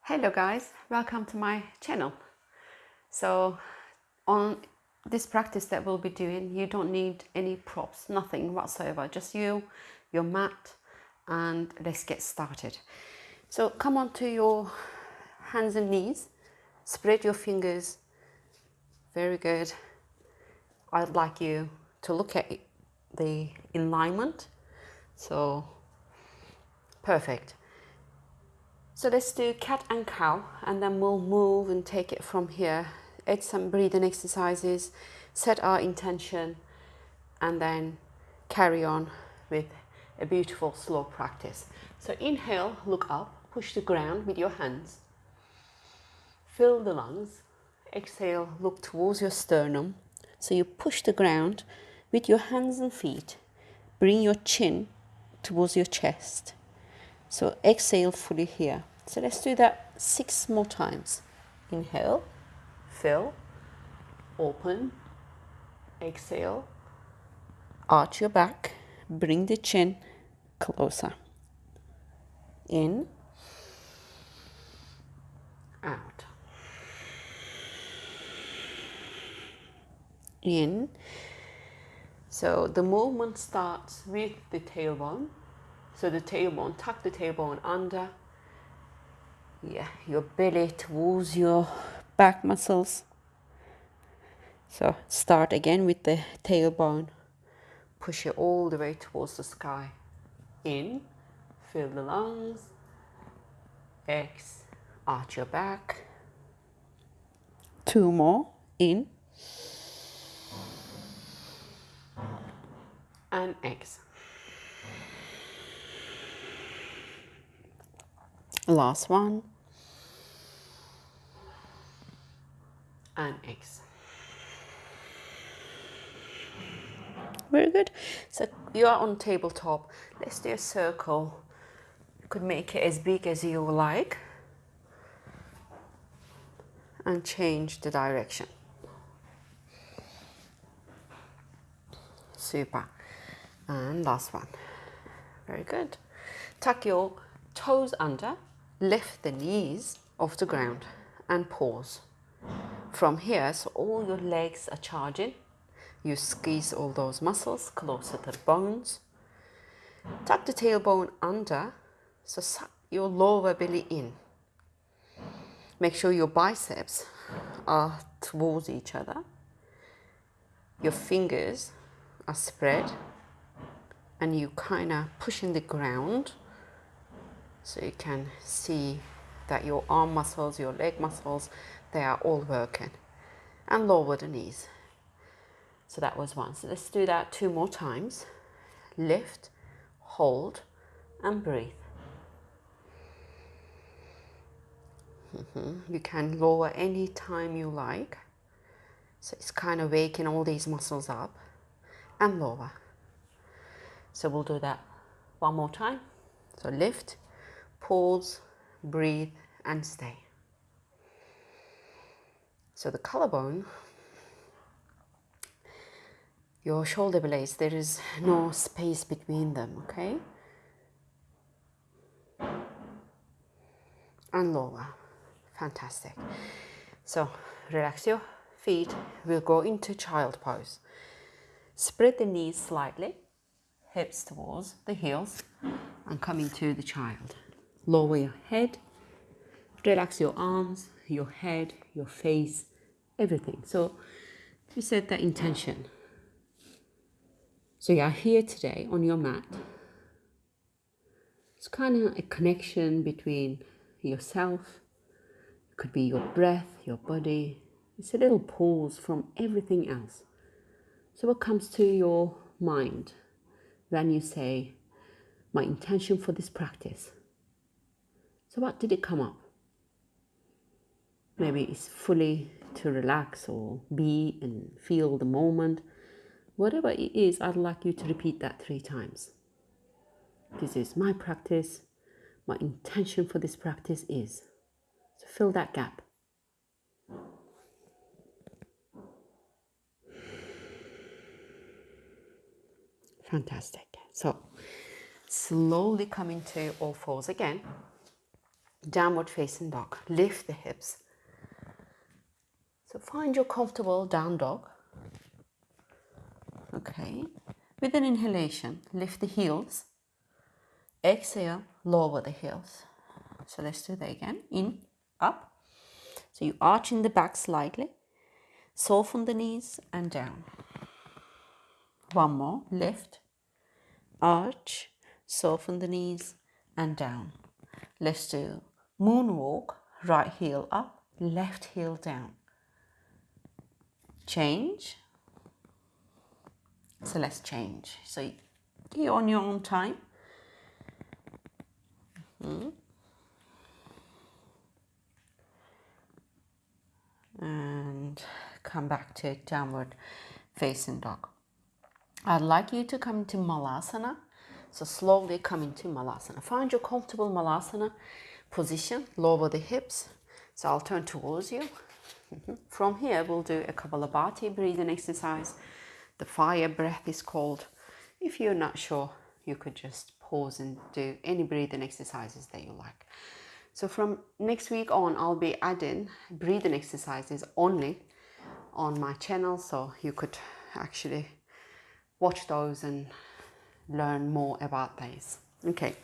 Hello guys, welcome to my channel. So on this practice that we'll be doing, you don't need any props, nothing whatsoever, just you, your mat, and let's get started. So come onto your hands and knees, spread your fingers, very good. I'd like you to look at the alignment, so perfect. So let's do cat and cow, and then we'll move and take it from here. Add some breathing exercises, set our intention, and then carry on with a beautiful slow practice. So inhale, look up, push the ground with your hands. Fill the lungs. Exhale, look towards your sternum. So you push the ground with your hands and feet. Bring your chin towards your chest. So exhale fully here. So let's do that 6 more times. Inhale, fill, open, exhale, arch your back, bring the chin closer. In, out. In. So the movement starts with the tailbone. So the tailbone, tuck the tailbone under. Yeah, your belly towards your back muscles. So start again with the tailbone. Push it all the way towards the sky. In, fill the lungs. X, arch your back. 2 more. In. And X. Last one. And X. Very good. So you are on tabletop. Let's do a circle. You could make it as big as you like. And change the direction. Super. And last one. Very good. Tuck your toes under. Lift the knees off the ground. And pause. From here, so all your legs are charging. You squeeze all those muscles closer to the bones. Tuck the tailbone under, so suck your lower belly in. Make sure your biceps are towards each other. Your fingers are spread, and you kind of pushing the ground so you can see that your arm muscles, your leg muscles, they are all working. And lower the knees. So that was one. So let's do that 2 more times. Lift, hold, and breathe. You can lower any time you like. So it's kind of waking all these muscles up and lower. So we'll do that 1 more time. So lift, pause, breathe, and stay. So the collarbone, your shoulder blades, there is no space between them, okay? And lower. Fantastic. So relax your feet. We'll go into child pose. Spread the knees slightly, hips towards the heels, and come into the child. Lower your head. Relax your arms, your head, your face, everything. So you set that intention. So you are here today on your mat. It's kind of a connection between yourself. It could be your breath, your body. It's a little pause from everything else. So what comes to your mind when you say, my intention for this practice? So what did it come up? Maybe it's fully to relax or be and feel the moment. Whatever it is, I'd like you to repeat that 3 times. This is my practice. My intention for this practice is. So fill that gap. Fantastic. So slowly come into all fours again. Downward facing dog. Lift the hips. So find your comfortable down dog. Okay. With an inhalation, lift the heels. Exhale, lower the heels. So let's do that again. In, up. So you arch in the back slightly. Soften the knees and down. One more. Lift, arch, soften the knees and down. Let's do moonwalk. Right heel up, left heel down. Change. So let's change. So you're on your own time. And come back to downward facing dog. I'd like you to come into Malasana. So slowly come into Malasana. Find your comfortable Malasana position. Lower the hips. So I'll turn towards you. From here, we'll do a Kapalabhati breathing exercise. The fire breath is called. If you're not sure, you could just pause and do any breathing exercises that you like. So from next week on, I'll be adding breathing exercises only on my channel. So you could actually watch those and learn more about these. Okay,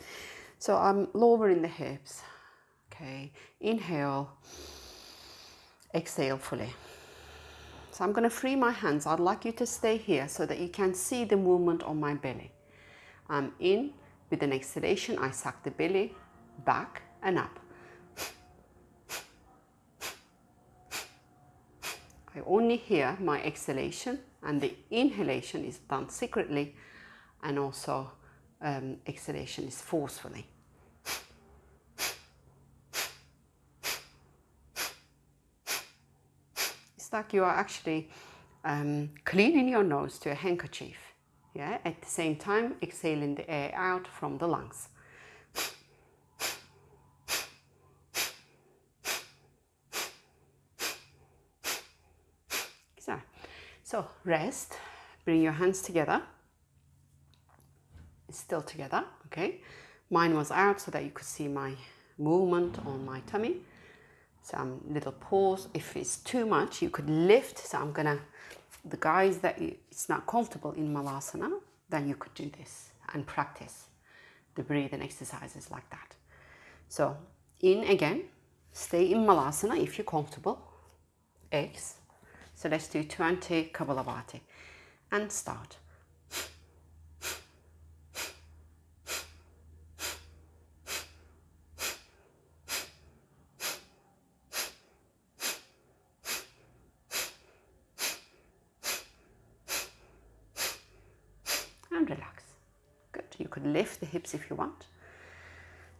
so I'm lowering the hips. Okay, inhale, exhale fully. So I'm going to free my hands. I'd like you to stay here so that you can see the movement on my belly. I'm in. With an exhalation, I suck the belly back and up. I only hear my exhalation, and the inhalation is done secretly, and also exhalation is forcefully. It's like you are actually cleaning your nose to a handkerchief. Yeah, at the same time exhaling the air out from the lungs. So rest, bring your hands together. It's still together, okay? Mine was out so that you could see my movement on my tummy. Some little pause. If it's too much, you could lift. So I'm gonna, the guys that it's not comfortable in Malasana, then you could do this and practice the breathing exercises like that. So in again, stay in Malasana if you're comfortable. X. So let's do 20 Kapalabhati and start. And relax. Good. You could lift the hips if you want.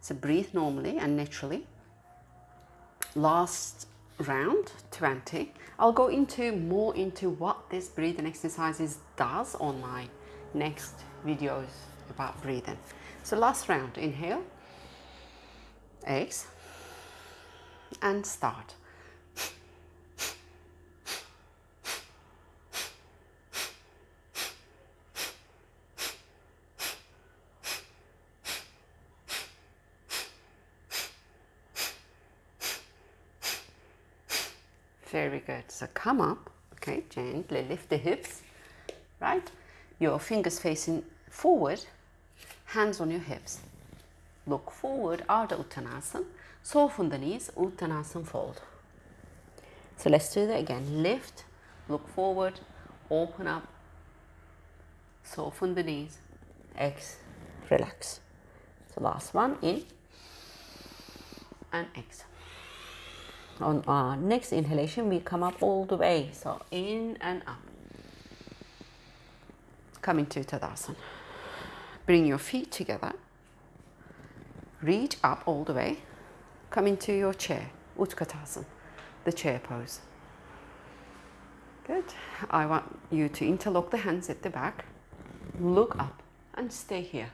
So breathe normally and naturally. Last round, 20. I'll go more into what this breathing exercises does on my next videos about breathing. So last round, inhale, exhale, and start. Very good. So come up, okay, gently lift the hips, right? Your fingers facing forward, hands on your hips. Look forward, Ardha Uttanasana. Soften the knees, Uttanasana fold. So let's do that again. Lift, look forward, open up, soften the knees, exhale, relax. So last one, in and exhale. On our next inhalation, we come up all the way. So in and up. Come into Tadasana. Bring your feet together. Reach up all the way. Come into your chair, Utkatasana, the chair pose. Good. I want you to interlock the hands at the back. Look up and stay here.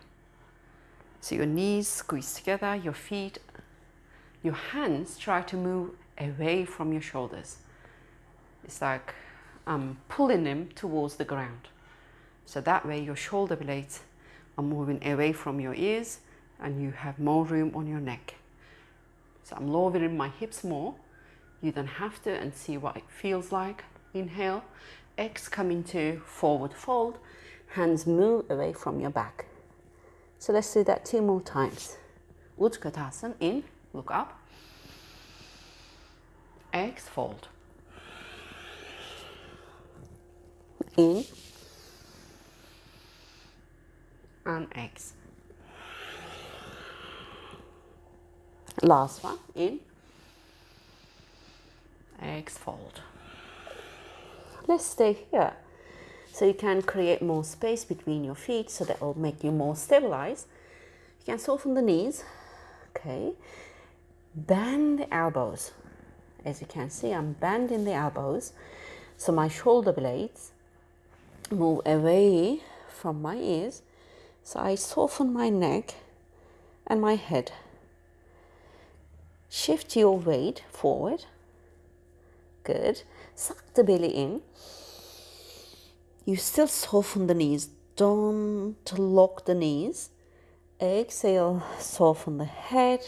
So your knees squeeze together, your feet, your hands try to move away from your shoulders. It's like I'm pulling them towards the ground. So that way your shoulder blades are moving away from your ears and you have more room on your neck. So I'm lowering my hips more. You don't have to, and see what it feels like. Inhale. Exhale, come into forward fold. Hands move away from your back. So let's do that 2 more times. Utkatasana, in, look up. Exhale, fold. In. And exhale. Last one, in. Exhale, fold. Let's stay here. So you can create more space between your feet, so that will make you more stabilized. You can soften the knees. Okay. Bend the elbows. As you can see, I'm bending the elbows. So my shoulder blades move away from my ears. So I soften my neck and my head. Shift your weight forward. Good. Suck the belly in. You still soften the knees. Don't lock the knees. Exhale, soften the head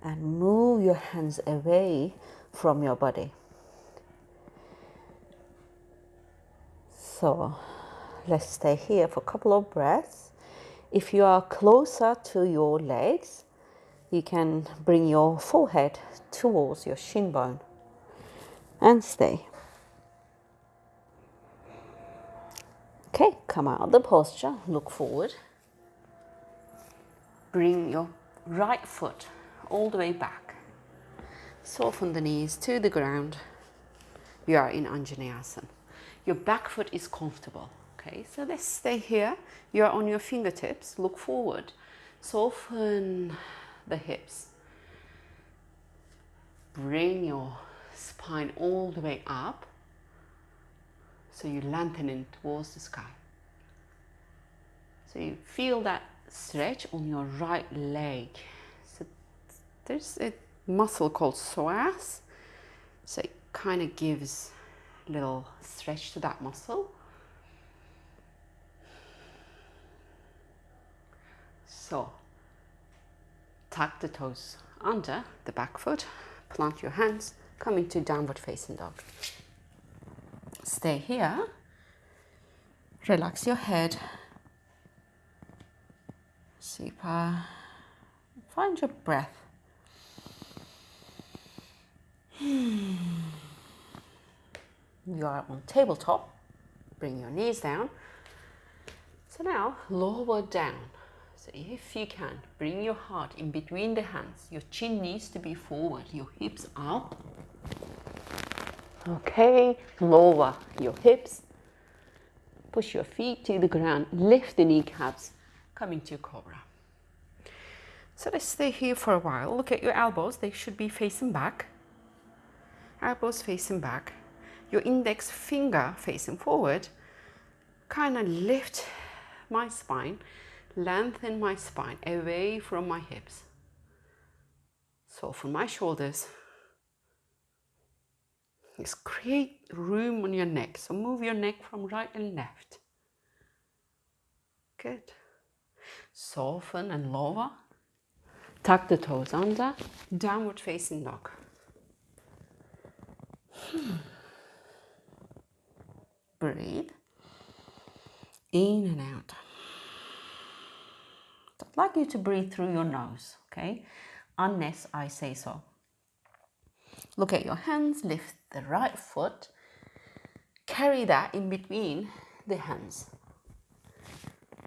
and move your hands away from your body. So let's stay here for a couple of breaths. If you are closer to your legs, you can bring your forehead towards your shin bone and stay. Okay, come out of the posture, look forward. Bring your right foot all the way back. Soften the knees to the ground. You are in Anjaneyasana. Your back foot is comfortable. Okay, so let's stay here. You are on your fingertips. Look forward. Soften the hips. Bring your spine all the way up. So you lengthening towards the sky. So you feel that stretch on your right leg. So there's a muscle called psoas. So it kind of gives a little stretch to that muscle. So tuck the toes under the back foot. Plant your hands. Come into downward facing dog. Stay here. Relax your head. Super. Find your breath. You are on tabletop. Bring your knees down. So now lower down. So if you can, bring your heart in between the hands. Your chin needs to be forward. Your hips up. Okay, lower your hips. Push your feet to the ground. Lift the kneecaps. Come into Cobra. So let's stay here for a while. Look at your elbows. They should be facing back. Elbows facing back. Your index finger facing forward. Kind of lift my spine. Lengthen my spine away from my hips. Soften my shoulders. Just create room on your neck. So move your neck from right and left. Good. Soften and lower. Tuck the toes under. Downward facing dog. Breathe. In and out. I'd like you to breathe through your nose, okay? Unless I say so. Look at your hands. Lift the right foot. Carry that in between the hands.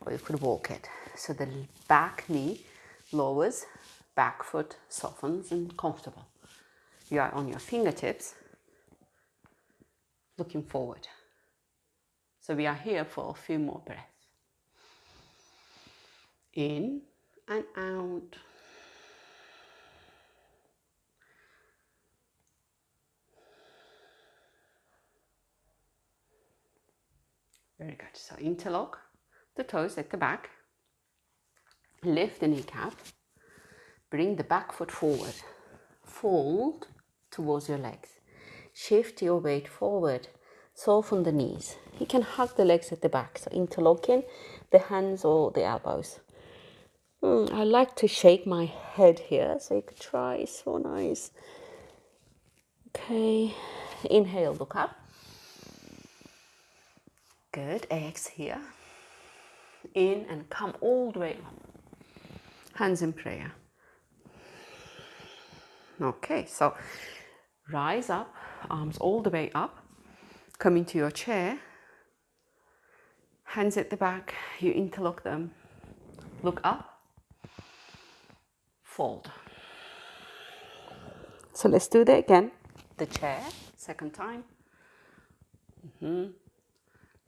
Or you could walk it. So the back knee lowers, back foot softens and comfortable. You are on your fingertips, looking forward. So we are here for a few more breaths. In and out. Very good. So interlock the toes at the back. Lift the kneecap. Bring the back foot forward. Fold towards your legs. Shift your weight forward. Soften the knees. You can hug the legs at the back. So interlocking the hands or the elbows. I like to shake my head here, so you could try. It's so nice. Okay, inhale, look up. Good, exhale. In and come all the way up. Hands in prayer. Okay, so rise up, arms all the way up. Come into your chair. Hands at the back, you interlock them. Look up. Fold. So let's do that again. The chair, second time.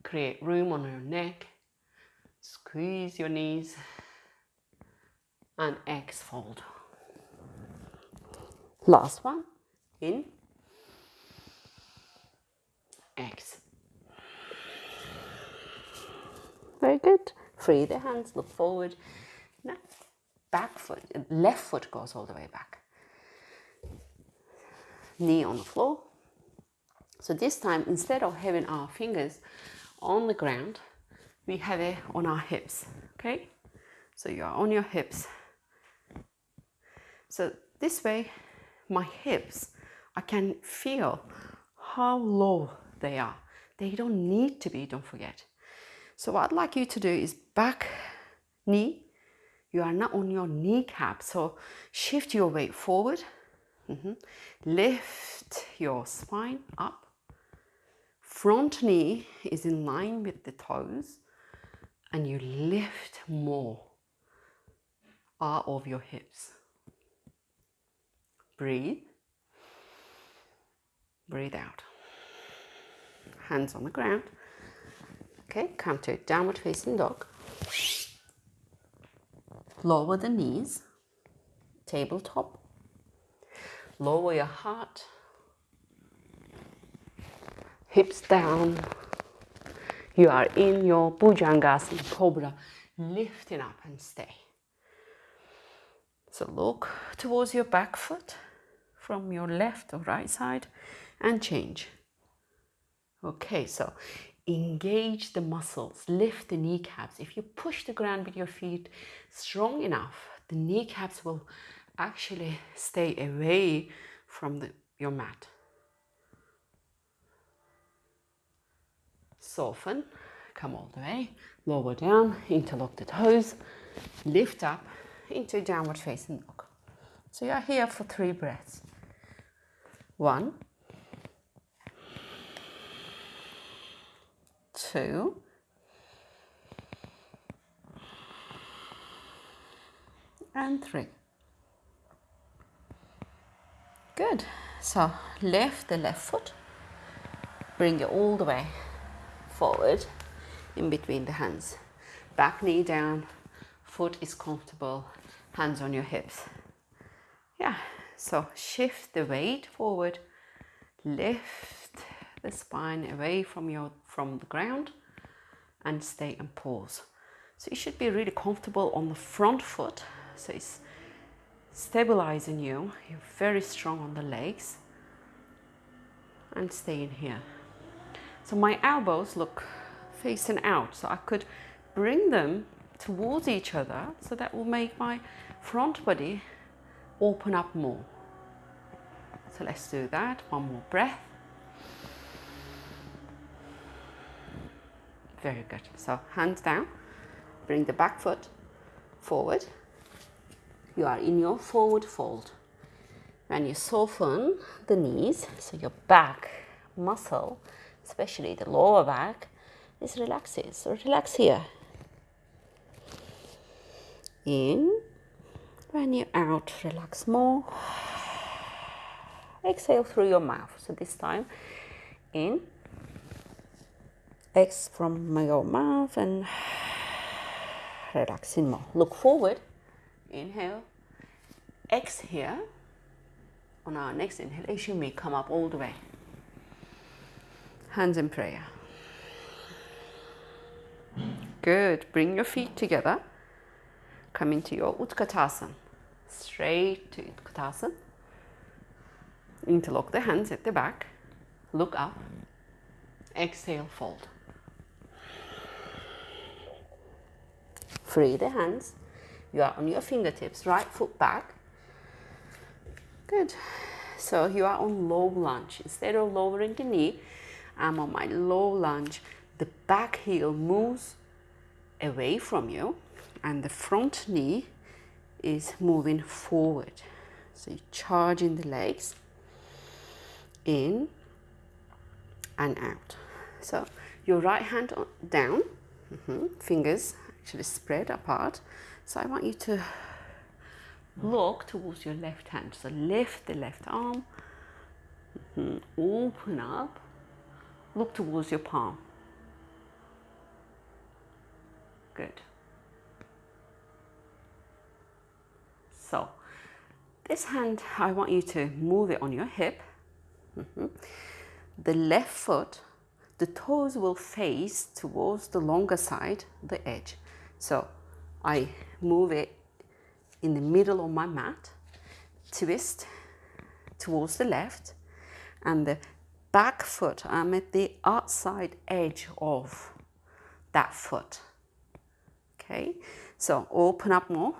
Create room on your neck. Squeeze your knees. And X fold. Last one. In. X. Very good. Free the hands, look forward. Now, back foot, left foot goes all the way back. Knee on the floor. So this time, instead of having our fingers on the ground, we have it on our hips, okay? So you are on your hips. So this way, my hips, I can feel how low they are. They don't need to be, don't forget. So what I'd like you to do is back knee. You are not on your kneecap, so shift your weight forward. Lift your spine up. Front knee is in line with the toes, and you lift more out of your hips. Breathe. Breathe out. Hands on the ground. Okay, come to downward facing dog. Lower the knees. Tabletop. Lower your heart. Hips down. You are in your Bhujangasana, Cobra, lifting up and stay. So look towards your back foot from your left or right side and change. Okay, so engage the muscles, lift the kneecaps. If you push the ground with your feet strong enough, the kneecaps will actually stay away from your mat. Soften, come all the way, lower down, interlock the toes, lift up into downward facing dog. So you're here for 3 breaths. 1, 2, and 3. Good. So lift the left foot, bring it all the way forward in between the hands. Back knee down, foot is comfortable, hands on your hips. Yeah, so shift the weight forward, lift the spine away from the ground and stay and pause. So you should be really comfortable on the front foot, so it's stabilizing you. You're very strong on the legs and stay in here. So my elbows look facing out, so I could bring them towards each other, so that will make my front body open up more. So let's do that. One more breath. Very good. So hands down, bring the back foot forward. You are in your forward fold. And you soften the knees, so your back muscle, especially the lower back, is relaxes. So relax here. In. When you're out, relax more. Exhale through your mouth. So this time, in. Exhale from your mouth and relaxing more. Look forward. Inhale. Exhale. On our next inhalation, we come up all the way. Hands in prayer. Good. Bring your feet together. Come into your Utkatasana. Straight to Utkatasana. Interlock the hands at the back. Look up. Exhale, fold. Free the hands. You are on your fingertips, right foot back. Good. So you are on low lunge. Instead of lowering the knee, I'm on my low lunge. The back heel moves away from you and the front knee is moving forward. So you charge in the legs, in and out. So your right hand down, fingers actually spread apart. So I want you to look towards your left hand. So lift the left arm, open up, look towards your palm. Good. So this hand, I want you to move it on your hip. The left foot, the toes will face towards the longer side, the edge. So I move it in the middle of my mat, twist towards the left, and the back foot, I'm at the outside edge of that foot. Okay, so open up more.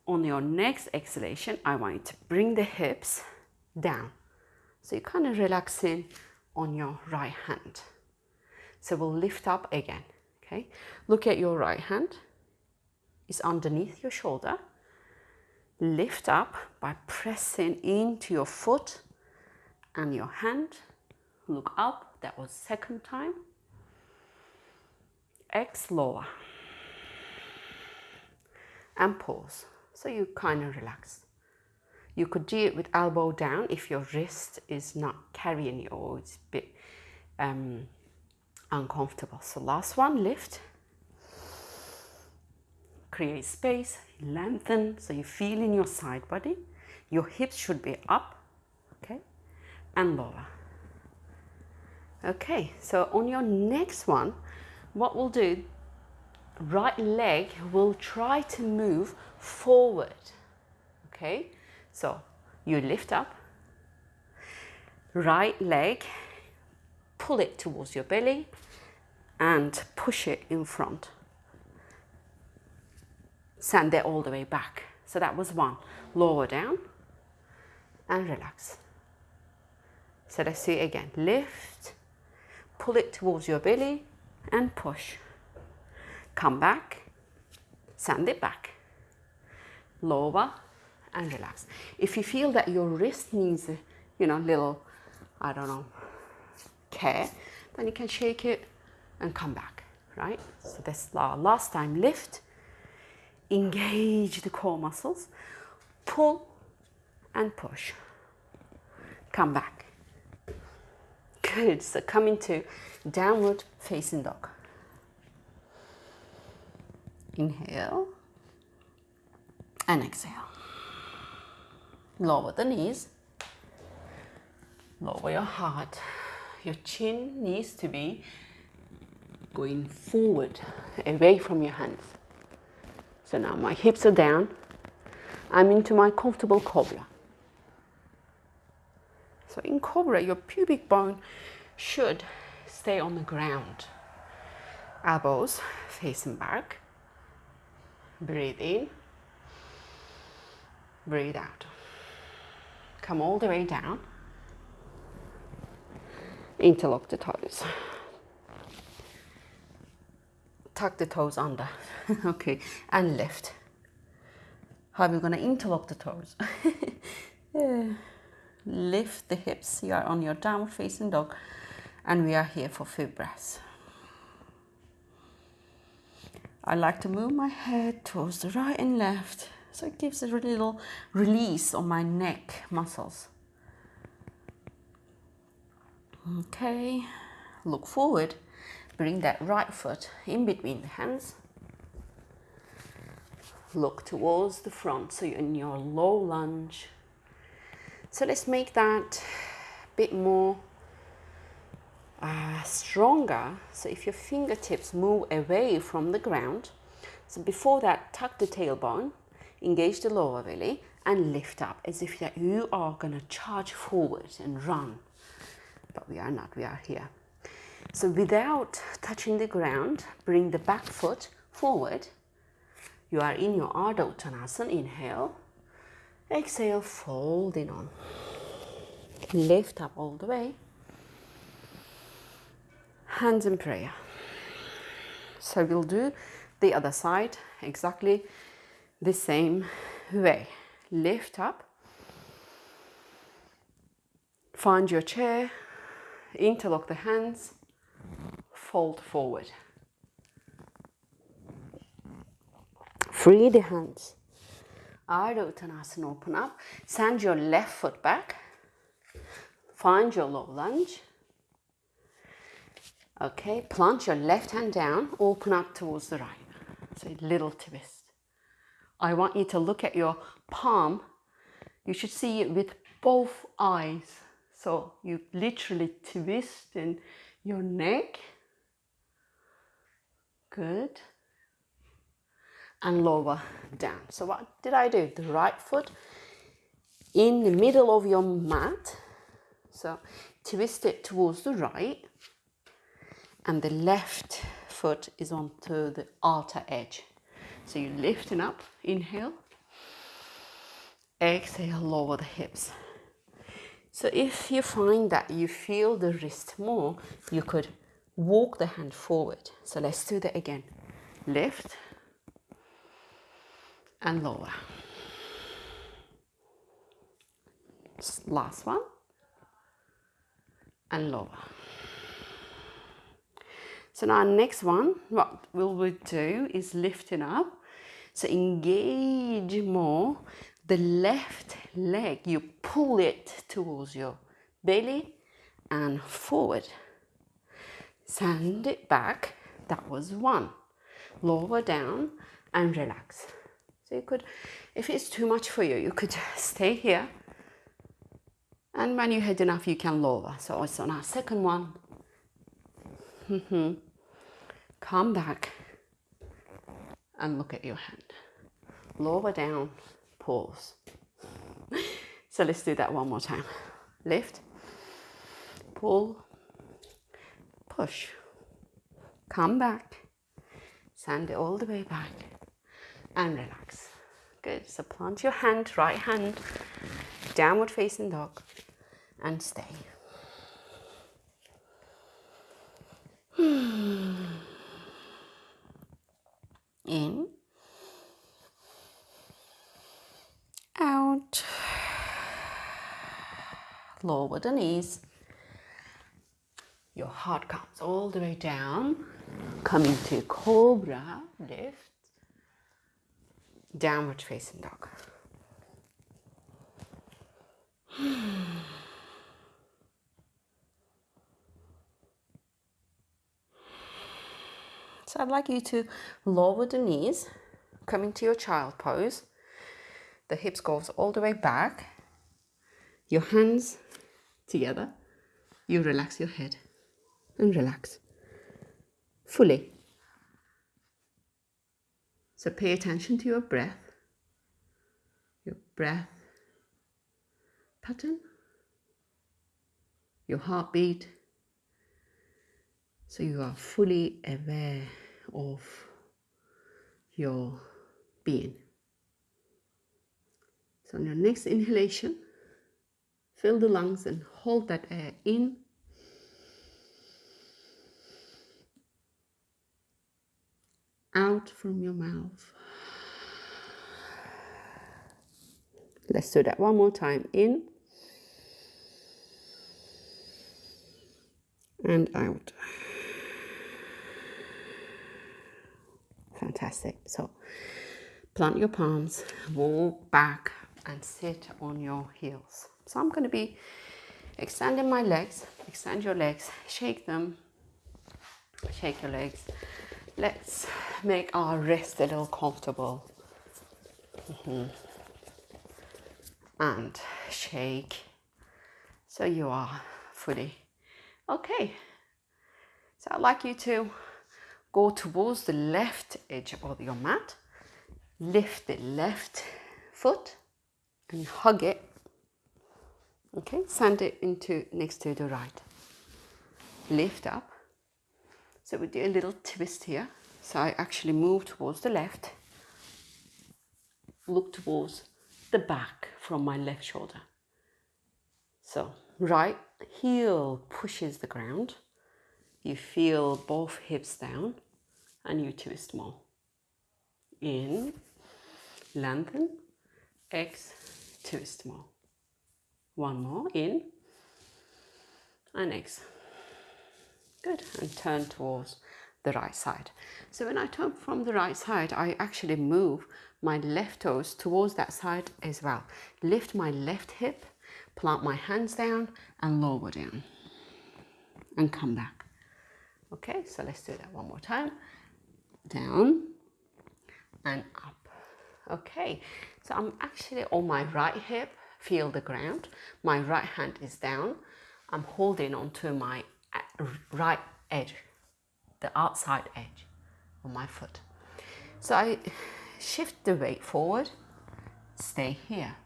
On your next exhalation, I want you to bring the hips down. So you're kind of relaxing on your right hand. So we'll lift up again, okay? Look at your right hand. It's underneath your shoulder. Lift up by pressing into your foot and your hand. Look up, that was second time. Exhale, lower. And pause. So you kind of relax. You could do it with elbow down if your wrist is not carrying you or it's a bit uncomfortable. So last one, lift. Create space, lengthen, so you feel in your side body. Your hips should be up, okay, and lower. Okay, so on your next one, what we'll do, right leg will try to move forward, okay? So you lift up, right leg, pull it towards your belly and push it in front. Send it all the way back. So that was one. Lower down and relax. So let's do it again. Lift, pull it towards your belly and push. Come back, send it back. Lower and relax. If you feel that your wrist needs a, little, I don't know, care, then you can shake it and come back, right? So this last time, lift, engage the core muscles, pull and push. Come back. Good, so come into downward facing dog. Inhale and exhale. Lower the knees, lower your heart. Your chin needs to be going forward, away from your hands. So now my hips are down. I'm into my comfortable Cobra. So in Cobra, your pubic bone should stay on the ground. Elbows facing back. Breathe in, breathe out. Come all the way down. Interlock the toes. Tuck the toes under. Okay, and lift. How are we going to interlock the toes? Yeah. Lift the hips. You are on your downward facing dog, and we are here for 5 breaths. I like to move my head towards the right and left, so it gives a little release on my neck muscles. Okay, look forward. Bring that right foot in between the hands. Look towards the front, so you're in your low lunge. So let's make that a bit more stronger. So if your fingertips move away from the ground, so before that, tuck the tailbone, engage the lower belly, and lift up as if that you are going to charge forward and run. But we are not, we are here. So without touching the ground, bring the back foot forward You are in your Ardha Uttanasana. Inhale. Exhale, folding on. Lift up all the way. Hands in prayer. So we'll do the other side exactly the same way. Lift up. Find your chair. Interlock the hands. Fold forward. Free the hands. Ardha Uttanasana, open up. Send your left foot back. Find your low lunge. Okay, plant your left hand down. Open up towards the right. So a little twist. I want you to look at your palm. You should see it with both eyes. So you literally twist in your neck. Good. And lower down. So what did I do? The right foot in the middle of your mat. So twist it towards the right. And the left foot is onto the outer edge. So you're lifting up. Inhale. Exhale, lower the hips. So if you find that you feel the wrist more, you could walk the hand forward. So let's do that again. Lift and lower. Last one. And lower. So now next one, what we'll do is lifting up. So engage more the left leg. You pull it towards your belly and forward. Send it back. That was one. Lower down and relax. So you could, if it's too much for you, you could stay here. And when you had enough, you can lower. So it's on our second one. Come back and look at your hand. Lower down, pause. So let's do that one more time. Lift, pull, push. Come back, send it all the way back and relax. Good. So plant your hand, right hand, downward facing dog and stay. In, out, lower the knees. Your heart comes all the way down, coming to Cobra Lift, downward facing dog. So I'd like you to lower the knees, come into your child pose. The hips goes all the way back. Your hands together. You relax your head and relax fully. So pay attention to your breath pattern, your heartbeat. So you are fully aware of your being. So on your next inhalation, fill the lungs and hold that air in. Out from your mouth. Let's do that one more time. In and out. Fantastic. So plant your palms, walk back and sit on your heels. So I'm going to be extending my legs. Extend your legs, shake them, shake your legs. Let's make our wrist a little comfortable. And shake. So you are fully okay. So I'd like you to go towards the left edge of your mat. Lift the left foot and hug it. Okay, send it into next to the right. Lift up. So we do a little twist here. So I actually move towards the left look towards the back from my left shoulder. So right heel pushes the ground. You feel both hips down and you twist more. In, lengthen, X, twist more. One more, in, and X. Good, and turn towards the right side. So when I turn from the right side, I actually move my left toes towards that side as well. Lift my left hip, plant my hands down and lower down and come back. Okay, so let's do that one more time. Down and up. Okay, so I'm actually on my right hip, feel the ground. My right hand is down. I'm holding onto my right edge, the outside edge of my foot. So I shift the weight forward, stay here.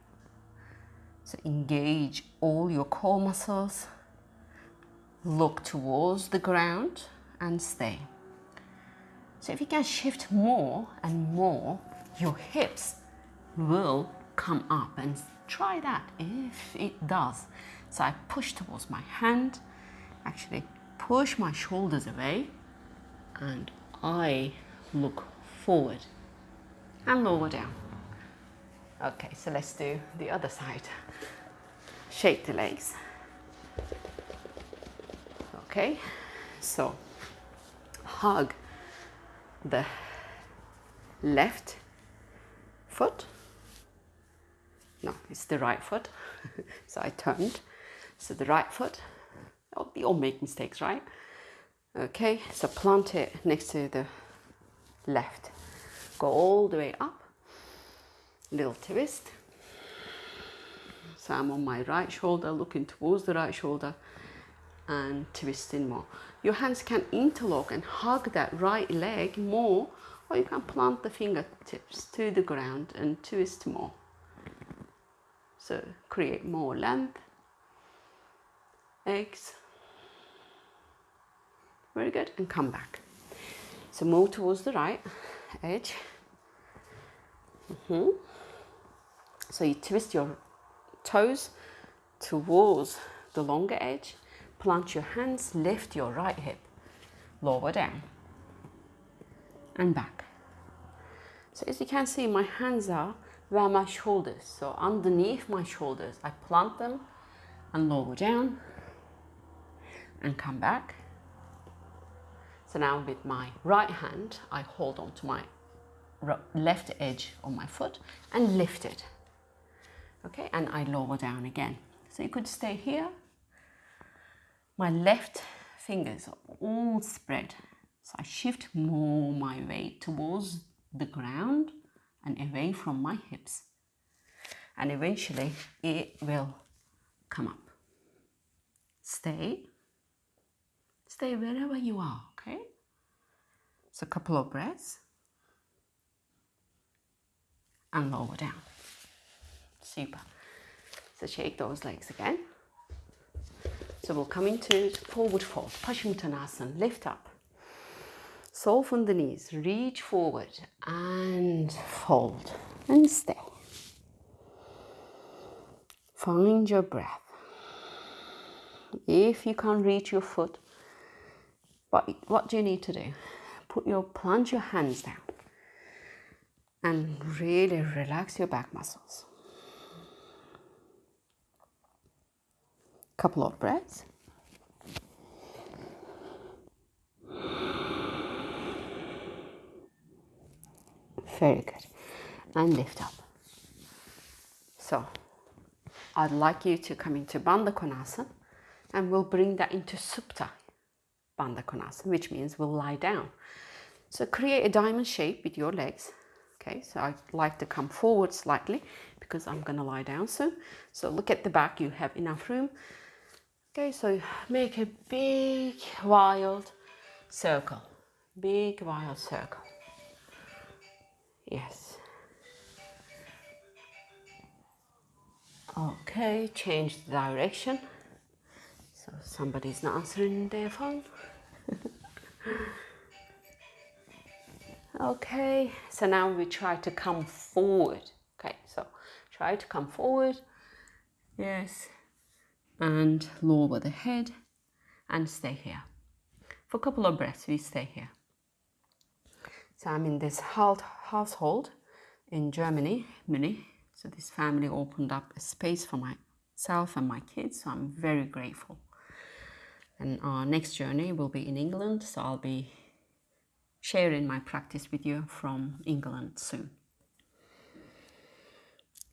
So engage all your core muscles, look towards the ground and stay. So if you can shift more and more, your hips will come up, and try that if it does. So I push towards my hand, actually push my shoulders away, and I look forward and lower down. Okay, so let's do the other side. Shake the legs. Okay, so hug the left foot. No, it's the right foot. So I turned. So the right foot. Oh, we all make mistakes, right? Okay, so plant it next to the left. Go all the way up. Little twist. So I'm on my right shoulder, looking towards the right shoulder and twisting more. Your hands can interlock and hug that right leg more, or you can plant the fingertips to the ground and twist more. So create more length. X. Very good, and come back. So move towards the right edge. So you twist your toes towards the longer edge, plant your hands, lift your right hip, lower down and back. So as you can see, my hands are where my shoulders, so underneath my shoulders, I plant them and lower down and come back. So now with my right hand, I hold on to my left edge of my foot and lift it. Okay, and I lower down again. So you could stay here. My left fingers are all spread. So I shift more my weight towards the ground and away from my hips. And eventually it will come up. Stay wherever you are, okay? So a couple of breaths. And lower down. Super. So shake those legs again. So we'll come into forward fold, Paschimottanasana, lift up. Soften the knees, reach forward and fold and stay. Find your breath. If you can't reach your foot, what do you need to do? Plant your hands down and really relax your back muscles. Couple of breaths. Very good. And lift up. So I'd like you to come into Bandha Konasana, and we'll bring that into Supta Bandha Konasana, which means we'll lie down. So create a diamond shape with your legs. Okay, so I'd like to come forward slightly because I'm going to lie down soon. So look at the back, you have enough room. Okay, so make a big wild circle. Big wild circle. Yes. Okay, change the direction. So somebody's not answering their phone. Okay, so now we try to come forward Okay, so try to come forward. Yes. And lower the head and stay here. For a couple of breaths, we stay here. So I'm in this household in Germany, Munich. So this family opened up a space for myself and my kids, so I'm very grateful. And our next journey will be in England, so I'll be sharing my practice with you from England soon.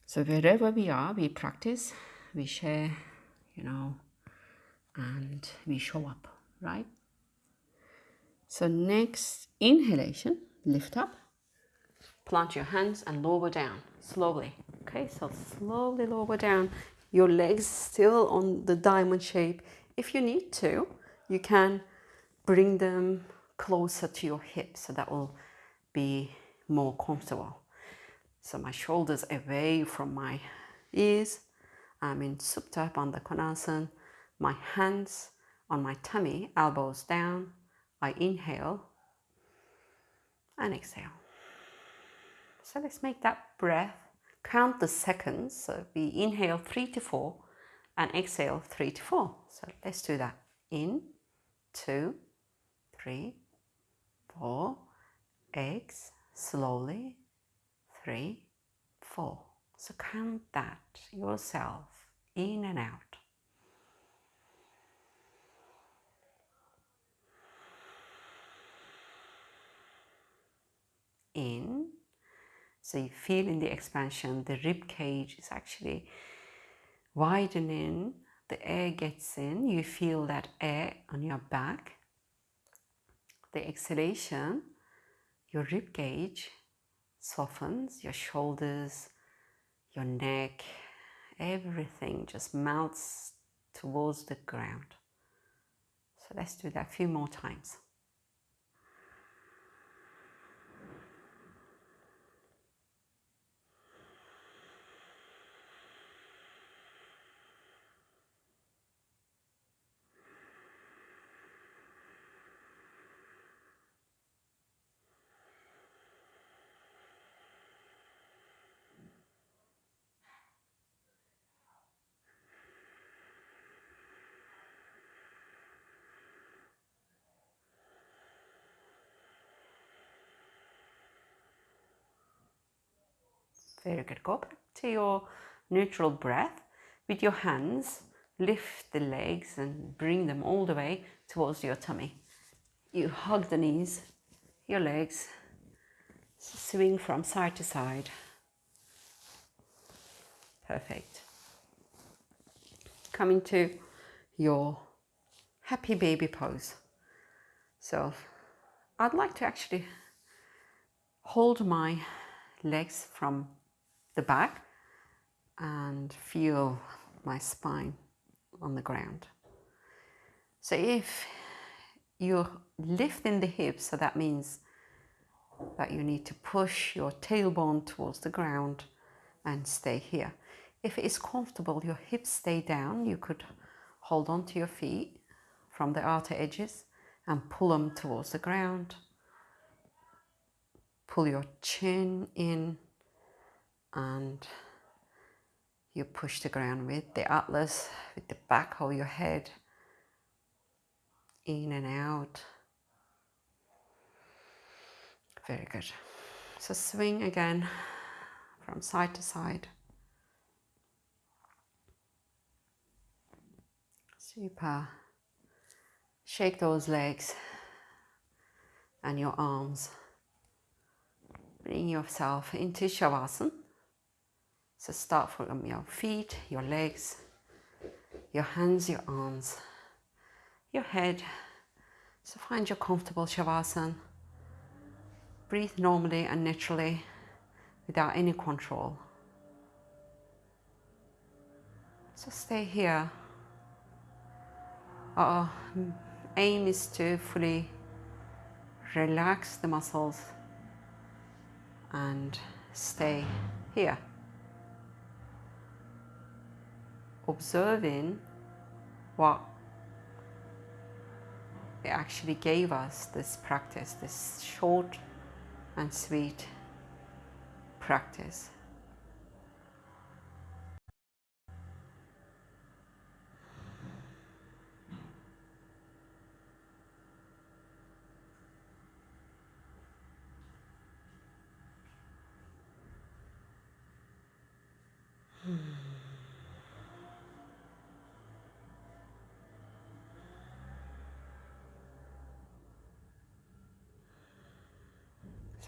So wherever we are, we practice, we share, and we show up, right? So next inhalation, lift up, plant your hands and lower down slowly. Okay, so slowly lower down. Your legs still on the diamond shape. If you need to, you can bring them closer to your hips, so that will be more comfortable. So my shoulders away from my ears. I'm in Supta Bandha Konasana. My hands on my tummy, elbows down. I inhale and exhale. So let's make that breath. Count the seconds. So we inhale 3 to 4 and exhale 3 to 4. So let's do that. In, 2, 3, 4. Ex, slowly, 3, 4. So count that yourself, in and out. In, so you feel in the expansion, the rib cage is actually widening, the air gets in, you feel that air on your back. The exhalation, your rib cage softens, your shoulders, your neck, everything just melts towards the ground. So let's do that a few more times. Very good. Go back to your neutral breath. With your hands, lift the legs and bring them all the way towards your tummy. You hug the knees, your legs, swing from side to side. Perfect. Coming to your happy baby pose. So I'd like to actually hold my legs from the back and feel my spine on the ground. So if you're lifting the hips, so that means that you need to push your tailbone towards the ground and stay here. If it is comfortable, your hips stay down, you could hold on to your feet from the outer edges and pull them towards the ground. Pull your chin in and you push the ground with the atlas, with the back of your head, in and out. Very good. So swing again from side to side. Super. Shake those legs and your arms. Bring yourself into Shavasana. So start from your feet, your legs, your hands, your arms, your head. So find your comfortable Shavasana. Breathe normally and naturally without any control. So stay here. Our aim is to fully relax the muscles and stay here. Observing what it actually gave us, this practice, this short and sweet practice. So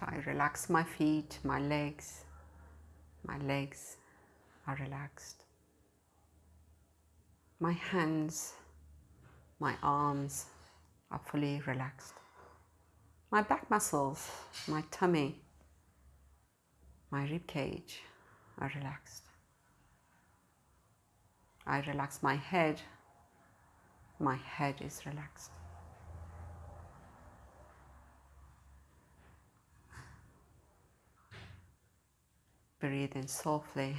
I relax my feet, my legs. My legs are relaxed. My hands, my arms are fully relaxed. My back muscles, my tummy, my rib cage are relaxed. I relax my head is relaxed. Breathe in softly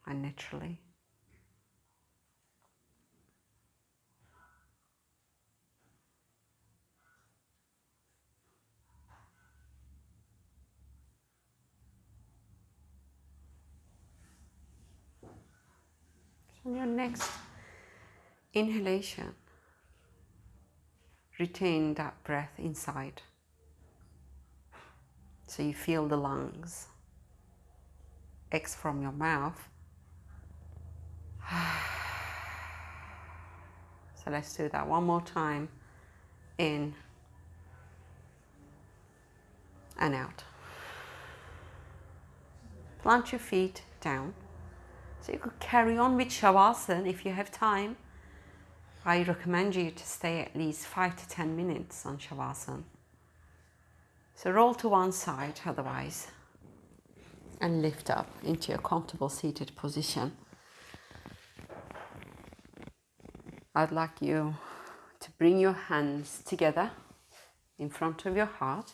and naturally. On your next inhalation, retain that breath inside. So you feel the lungs. Exhale from your mouth. So let's do that one more time. In and out. Plant your feet down. So you could carry on with Shavasana if you have time. I recommend you to stay at least 5 to 10 minutes on Shavasana. So roll to one side otherwise and lift up into a comfortable seated position. I'd like you to bring your hands together in front of your heart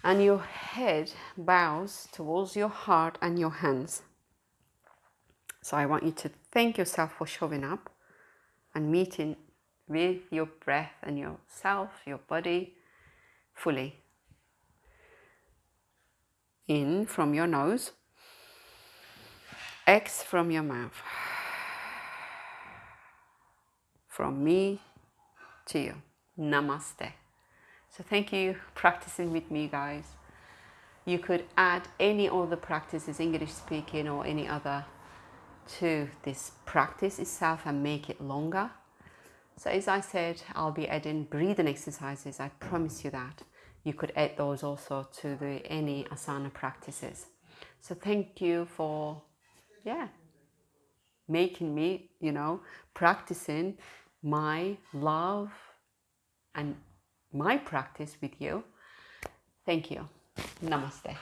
and your head bows towards your heart and your hands. So I want you to thank yourself for showing up and meeting with your breath and yourself, your body, fully. In from your nose, exhale from your mouth. From me to you. Namaste. So thank you for practicing with me, guys. You could add any other practices, English speaking or any other, to this practice itself and make it longer. So as I said, I'll be adding breathing exercises. I promise you that. You could add those also to any asana practices. So thank you for, making me, practicing my love and my practice with you. Thank you. Namaste.